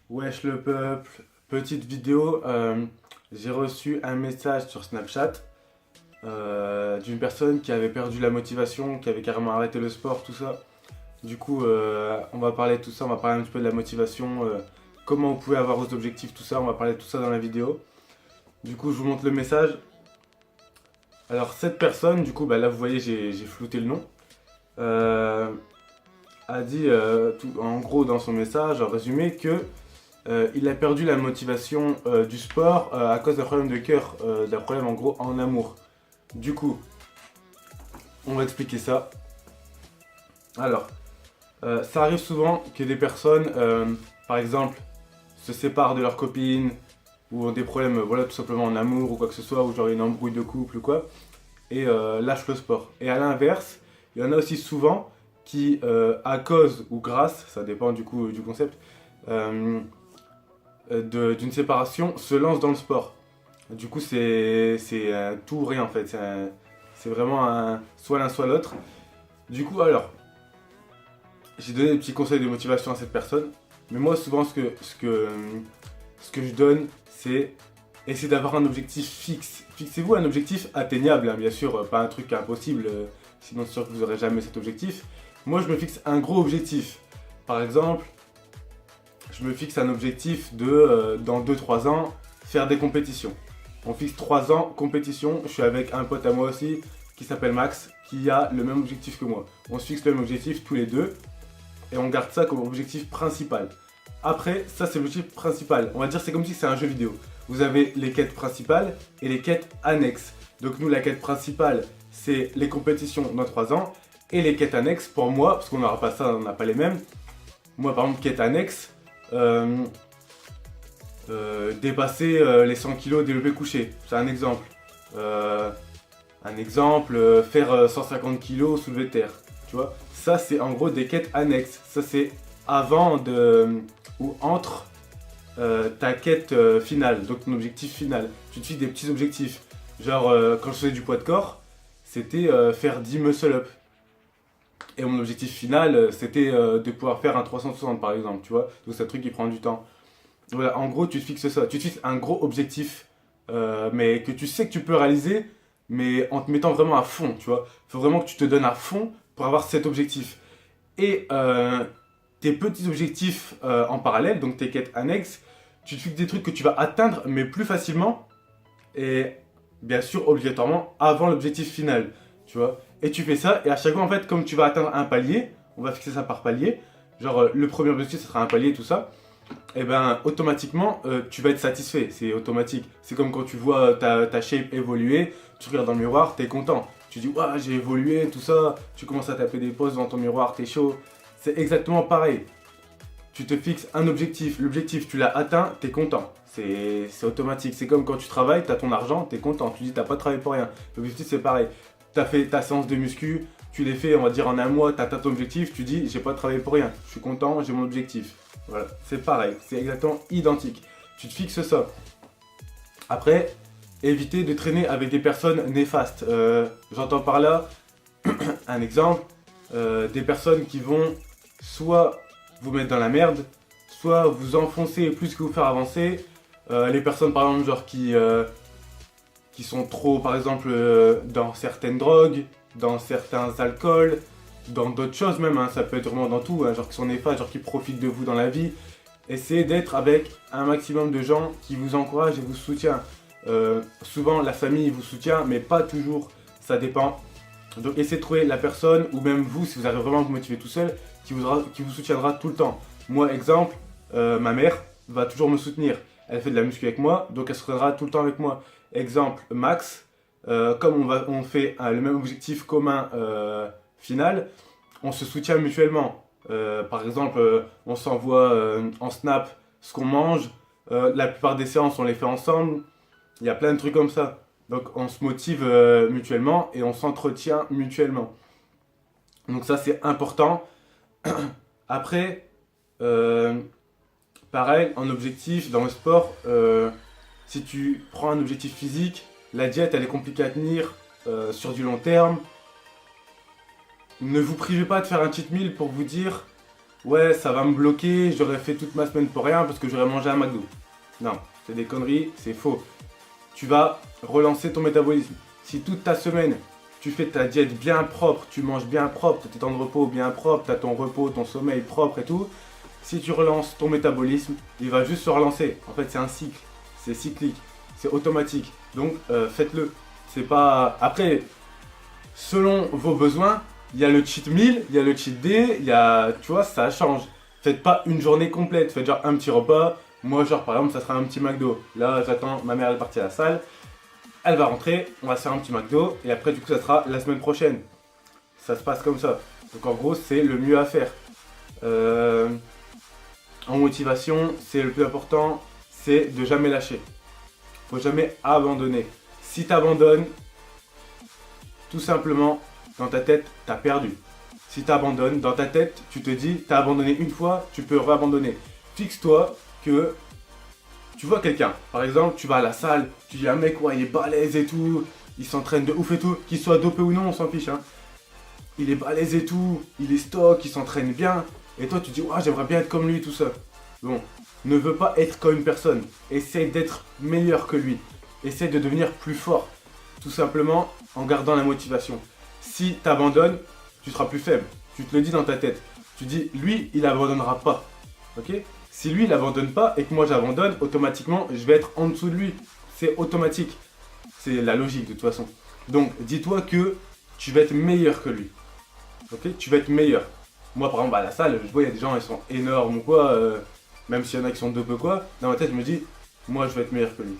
Wesh le peuple, petite vidéo, j'ai reçu un message sur Snapchat d'une personne qui avait perdu la motivation, qui avait carrément arrêté le sport, tout ça. Du coup, on va parler de tout ça, on va parler un petit peu de la motivation, comment vous pouvez avoir vos objectifs, tout ça, on va parler de tout ça dans la vidéo. Du coup, je vous montre le message. Alors, cette personne, du coup, bah, là vous voyez, j'ai flouté le nom, euh, a dit en gros dans son message, en résumé, que il a perdu la motivation du sport à cause d'un problème de cœur, d'un problème en gros en amour. Du coup, on va expliquer ça. Alors, ça arrive souvent que des personnes, par exemple, se séparent de leur copine ou ont des problèmes, voilà, tout simplement en amour ou quoi que ce soit, ou genre une embrouille de couple ou quoi, et lâchent le sport. Et à l'inverse, il y en a aussi souvent qui, à cause ou grâce, ça dépend du coup du concept, d'une séparation, se lancent dans le sport. Du coup, c'est un tout ou rien en fait. C'est vraiment un, soit l'un soit l'autre. Du coup, alors, j'ai donné des petits conseils de motivation à cette personne. Mais moi, souvent, ce que je donne, c'est essayer d'avoir un objectif fixe. Fixez-vous un objectif atteignable, hein, bien sûr, pas un truc impossible, sinon c'est sûr que vous n'aurez jamais cet objectif. Moi, je me fixe un gros objectif. Par exemple, je me fixe un objectif de, dans 2 3 ans, faire des compétitions. On fixe 3 ans, compétition. Je suis avec un pote à moi aussi, qui s'appelle Max, qui a le même objectif que moi. On se fixe le même objectif tous les deux, et on garde ça comme objectif principal. Après, ça c'est l'objectif principal. On va dire c'est comme si c'est un jeu vidéo. Vous avez les quêtes principales et les quêtes annexes. Donc nous, la quête principale, c'est les compétitions dans 3 ans. Et les quêtes annexes, pour moi, parce qu'on n'aura pas ça, on n'a pas les mêmes. Moi, par exemple, quête annexe, euh, dépasser les 100 kilos développé couché. C'est un exemple, faire 150 kilos soulevé de terre. Tu vois, ça c'est en gros des quêtes annexes. Ça c'est avant de ou entre ta quête finale, donc ton objectif final. Tu te fixes des petits objectifs. Genre quand je faisais du poids de corps, c'était faire 10 muscle-up. Et mon objectif final, c'était de pouvoir faire un 360 par exemple, tu vois. Donc c'est un truc qui prend du temps. Voilà, en gros, tu te fixes ça. Tu te fixes un gros objectif, mais que tu sais que tu peux réaliser, mais en te mettant vraiment à fond, tu vois. Il faut vraiment que tu te donnes à fond pour avoir cet objectif. Et tes petits objectifs en parallèle, donc tes quêtes annexes, tu te fixes des trucs que tu vas atteindre, mais plus facilement, et bien sûr, obligatoirement, avant l'objectif final, tu vois. Et tu fais ça, et à chaque fois, en fait, comme tu vas atteindre un palier, on va fixer ça par palier, genre le premier objectif, ce sera un palier, tout ça, et ben automatiquement tu vas être satisfait, c'est automatique. C'est comme quand tu vois ta shape évoluer, tu regardes dans le miroir, t'es content. Tu dis ouais j'ai évolué, tout ça, tu commences à taper des poses dans ton miroir, t'es chaud. C'est exactement pareil. Tu te fixes un objectif, l'objectif tu l'as atteint, t'es content. C'est automatique. C'est comme quand tu travailles, t'as ton argent, t'es content. Tu dis t'as pas travaillé pour rien. L'objectif c'est pareil. T'as fait ta séance de muscu, tu l'as fait on va dire en un mois, t'as atteint ton objectif, tu dis j'ai pas travaillé pour rien. Je suis content, j'ai mon objectif. Voilà, c'est pareil, c'est exactement identique. Tu te fixes ça. Après, éviter de traîner avec des personnes néfastes. J'entends par là un exemple, des personnes qui vont soit vous mettre dans la merde, soit vous enfoncer plus que vous faire avancer. Les personnes par exemple genre qui sont trop par exemple dans certaines drogues, dans certains alcools, dans d'autres choses même, hein, ça peut être vraiment dans tout, hein, genre qui sont néfastes, genre qui profitent de vous dans la vie. Essayez d'être avec un maximum de gens qui vous encouragent et vous soutiennent. Souvent la famille vous soutient, mais pas toujours, ça dépend. Donc essayez de trouver la personne, ou même vous, si vous arrivez vraiment à vous motiver tout seul, qui vous soutiendra tout le temps. Moi, exemple, ma mère va toujours me soutenir. Elle fait de la muscu avec moi, donc elle se soutiendra tout le temps avec moi. Exemple, Max, comme on fait le même objectif commun final, on se soutient mutuellement. Par exemple, on s'envoie en snap ce qu'on mange. La plupart des séances, on les fait ensemble. Il y a plein de trucs comme ça. Donc on se motive mutuellement et on s'entretient mutuellement. Donc ça c'est important. Après, euh, pareil, en objectif, dans le sport, si tu prends un objectif physique, la diète elle est compliquée à tenir sur du long terme. Ne vous privez pas de faire un cheat meal pour vous dire ouais, ça va me bloquer, j'aurais fait toute ma semaine pour rien parce que j'aurais mangé un McDo. Non, c'est des conneries, c'est faux. Tu vas relancer ton métabolisme. Si toute ta semaine, tu fais ta diète bien propre, tu manges bien propre, tu as tes temps de repos bien propres, tu as ton repos, ton sommeil propre et tout, si tu relances ton métabolisme, il va juste se relancer. En fait, c'est un cycle, c'est cyclique, c'est automatique. Donc, faites-le. C'est pas... Après, selon vos besoins, il y a le cheat meal, il y a le cheat day, il y a... Tu vois, ça change. Faites pas une journée complète, faites genre un petit repas. Moi, genre, par exemple, ça sera un petit McDo. Là, j'attends, ma mère, elle est partie à la salle. Elle va rentrer, on va se faire un petit McDo. Et après, du coup, ça sera la semaine prochaine. Ça se passe comme ça. Donc, en gros, c'est le mieux à faire. En motivation, c'est le plus important, c'est de jamais lâcher. Faut jamais abandonner. Si tu abandonnes, tout simplement, dans ta tête, tu as perdu. Si tu abandonnes, dans ta tête, tu te dis, tu as abandonné une fois, tu peux réabandonner. Fixe-toi que tu vois quelqu'un. Par exemple, tu vas à la salle, tu dis, un mec, ouais, il est balèze et tout, il s'entraîne de ouf et tout, qu'il soit dopé ou non, on s'en fiche. Hein. Il est balèze et tout, il est stock, il s'entraîne bien. Et toi, tu dis, ouais, j'aimerais bien être comme lui, tout ça. Bon, ne veux pas être comme une personne. Essaye d'être meilleur que lui. Essaye de devenir plus fort. Tout simplement en gardant la motivation. Si tu abandonnes, tu seras plus faible. Tu te le dis dans ta tête. Tu dis, lui, il abandonnera pas. Ok? Si lui, il abandonne pas et que moi j'abandonne, automatiquement, je vais être en dessous de lui. C'est automatique. C'est la logique de toute façon. Donc, dis-toi que tu vas être meilleur que lui. Ok? Tu vas être meilleur. Moi, par exemple, à la salle, je vois, il y a des gens, ils sont énormes ou quoi. Même s'il y en a qui sont dopés ou quoi. Dans ma tête, je me dis, moi, je vais être meilleur que lui.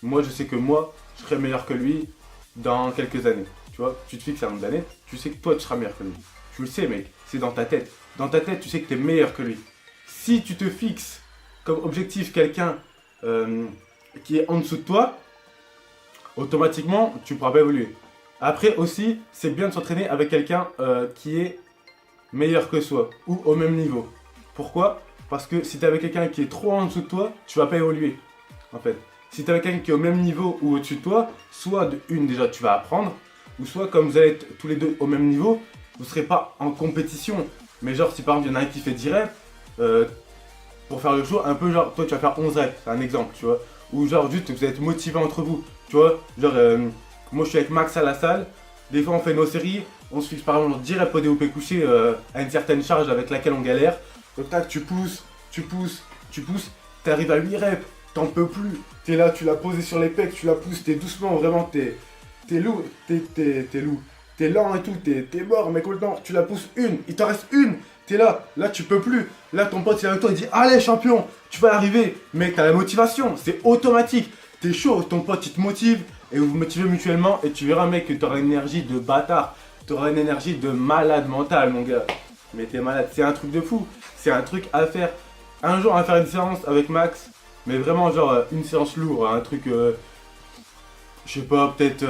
Moi, je sais que moi, je serai meilleur que lui dans quelques années. Tu vois, tu te fixes un nombre d'années, tu sais que toi, tu seras meilleur que lui. Tu le sais, mec, c'est dans ta tête. Dans ta tête, tu sais que tu es meilleur que lui. Si tu te fixes comme objectif quelqu'un qui est en dessous de toi, automatiquement, tu ne pourras pas évoluer. Après aussi, c'est bien de s'entraîner avec quelqu'un qui est meilleur que soi ou au même niveau. Pourquoi? Parce que si tu es avec quelqu'un qui est trop en dessous de toi, tu vas pas évoluer. En fait, si tu es avec quelqu'un qui est au même niveau ou au-dessus de toi, soit de une déjà tu vas apprendre, ou soit comme vous allez être tous les deux au même niveau, vous ne serez pas en compétition. Mais genre si par exemple il y en a un qui fait 10 reps, pour faire le show, un peu genre toi tu vas faire 11 reps, c'est un exemple, tu vois. Ou genre juste vous êtes motivés entre vous, tu vois. Genre moi je suis avec Max à la salle, des fois on fait nos séries, on se fixe par exemple 10 reps au développé couché à une certaine charge avec laquelle on galère. Donc tac, tu pousses, t'arrives à 8 reps, t'en peux plus. T'es là, tu l'as posé sur les pecs, tu la pousses, t'es doucement, vraiment, t'es lourd, t'es lourd. T'es lent et tout, t'es mort, mec, le temps, tu la pousses une, il t'en reste une. T'es là tu peux plus. Là, ton pote, il est avec toi, il dit, allez, champion, tu vas arriver. Mec, t'as la motivation, c'est automatique. T'es chaud, ton pote, il te motive, et vous vous motivez mutuellement, et tu verras, mec, que t'auras une énergie de bâtard. T'auras une énergie de malade mental, mon gars. Mais t'es malade, c'est un truc de fou. C'est un truc à faire. Un jour, on va faire une séance avec Max. Mais vraiment, genre, une séance lourde. Un truc, je sais pas, peut-être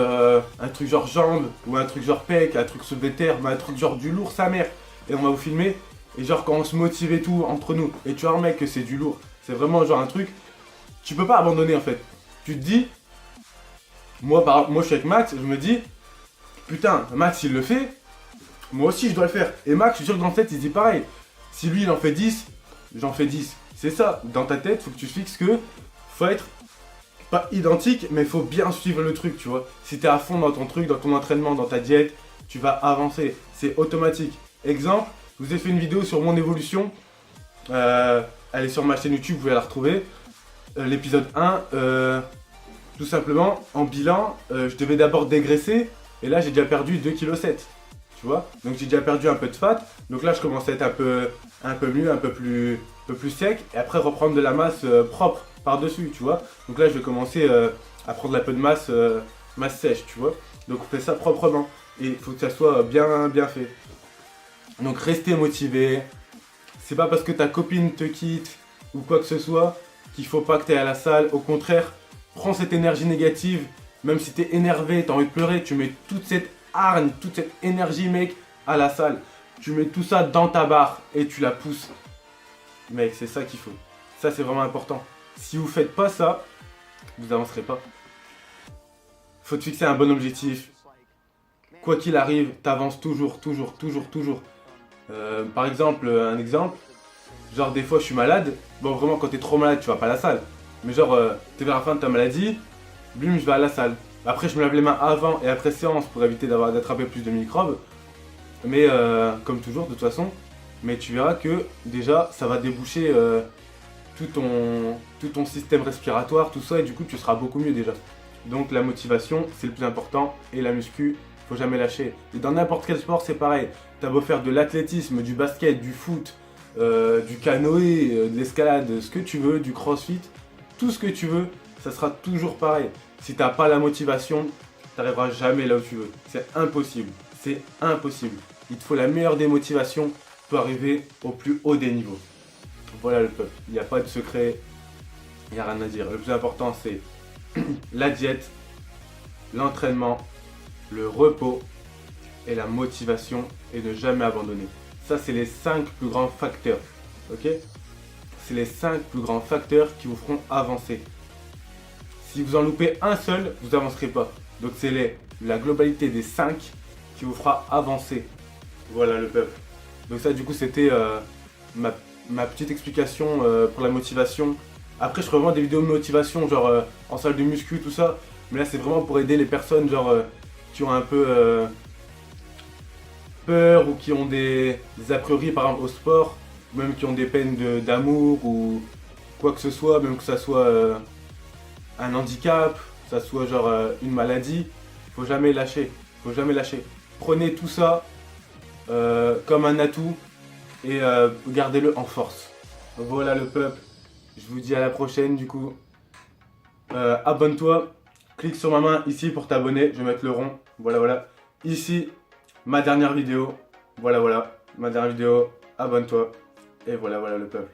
un truc genre jambes. Ou un truc genre pec. Un truc soulevé de terre. Mais un truc genre du lourd, sa mère. Et on va vous filmer. Et genre, quand on se motive et tout, entre nous. Et tu vois, mec, que c'est du lourd. C'est vraiment genre un truc. Tu peux pas abandonner, en fait. Tu te dis. Moi, moi je suis avec Max. Je me dis. Putain, Max, il le fait. Moi aussi, je dois le faire. Et Max, je suis sûr que dans sa tête, il se dit pareil. Si lui, il en fait 10, j'en fais 10. C'est ça. Dans ta tête, faut que tu fixes que faut être pas identique, mais faut bien suivre le truc, tu vois. Si t'es à fond dans ton truc, dans ton entraînement, dans ta diète, tu vas avancer. C'est automatique. Exemple, je vous ai fait une vidéo sur mon évolution. Elle est sur ma chaîne YouTube, vous pouvez la retrouver. L'épisode 1, tout simplement, en bilan, je devais d'abord dégraisser. Et là, j'ai déjà perdu 2,7 kg. Tu vois, donc j'ai déjà perdu un peu de fat, donc là je commence à être un peu mieux, un peu plus sec, et après reprendre de la masse propre par dessus, tu vois. Donc là je vais commencer à prendre un peu de masse sèche, tu vois. Donc on fait ça proprement, et il faut que ça soit bien fait. Donc restez motivé. C'est pas parce que ta copine te quitte ou quoi que ce soit qu'il faut pas que tu ailles à la salle. Au contraire, prends cette énergie négative, même si tu es énervé, tu as envie de pleurer, tu mets toute cette hargne, toute cette énergie, mec, à la salle. Tu mets tout ça dans ta barre et tu la pousses. Mec, c'est ça qu'il faut. Ça, c'est vraiment important. Si vous faites pas ça, vous avancerez pas. Faut te fixer un bon objectif. Quoi qu'il arrive, t'avances toujours. Par exemple, un exemple, Genre des fois je suis malade, bon vraiment quand t'es trop malade tu vas pas à la salle. Mais genre t'es vers la fin de ta maladie, bim je vais à la salle. Après je me lave les mains avant et après séance pour éviter d'attraper plus de microbes. Mais comme toujours de toute façon, mais tu verras que déjà ça va déboucher tout ton système respiratoire, tout ça, et du coup tu seras beaucoup mieux déjà. Donc la motivation c'est le plus important, et la muscu, faut jamais lâcher. Et dans n'importe quel sport c'est pareil, t'as beau faire de l'athlétisme, du basket, du foot, du canoë, de l'escalade, ce que tu veux, du crossfit, tout ce que tu veux, ça sera toujours pareil. Si t'as pas la motivation, t'arriveras jamais là où tu veux. C'est impossible, c'est impossible. Il te faut la meilleure des motivations pour arriver au plus haut des niveaux. Voilà le peuple, il n'y a pas de secret, il n'y a rien à dire. Le plus important c'est la diète, l'entraînement, le repos et la motivation, et ne jamais abandonner. Ça c'est les 5 plus grands facteurs, ok? C'est les 5 plus grands facteurs qui vous feront avancer. Si vous en loupez un seul, vous n'avancerez pas. Donc c'est la globalité des 5 qui vous fera avancer. Voilà le peuple. Donc ça du coup c'était ma petite explication pour la motivation. Après je ferai vraiment des vidéos de motivation genre en salle de muscu tout ça. Mais là c'est vraiment pour aider les personnes genre qui ont un peu peur, ou qui ont des a priori par exemple au sport, ou même qui ont des peines d'amour ou quoi que ce soit, même que ça soit un handicap, que ça soit genre une maladie. Faut jamais lâcher, faut jamais lâcher. Prenez tout ça comme un atout et gardez-le en force. Voilà le peuple, je vous dis à la prochaine du coup. Abonne-toi, clique sur ma main ici pour t'abonner, je vais mettre le rond, voilà voilà. Ici, ma dernière vidéo, voilà voilà, ma dernière vidéo, abonne-toi. Et voilà voilà le peuple.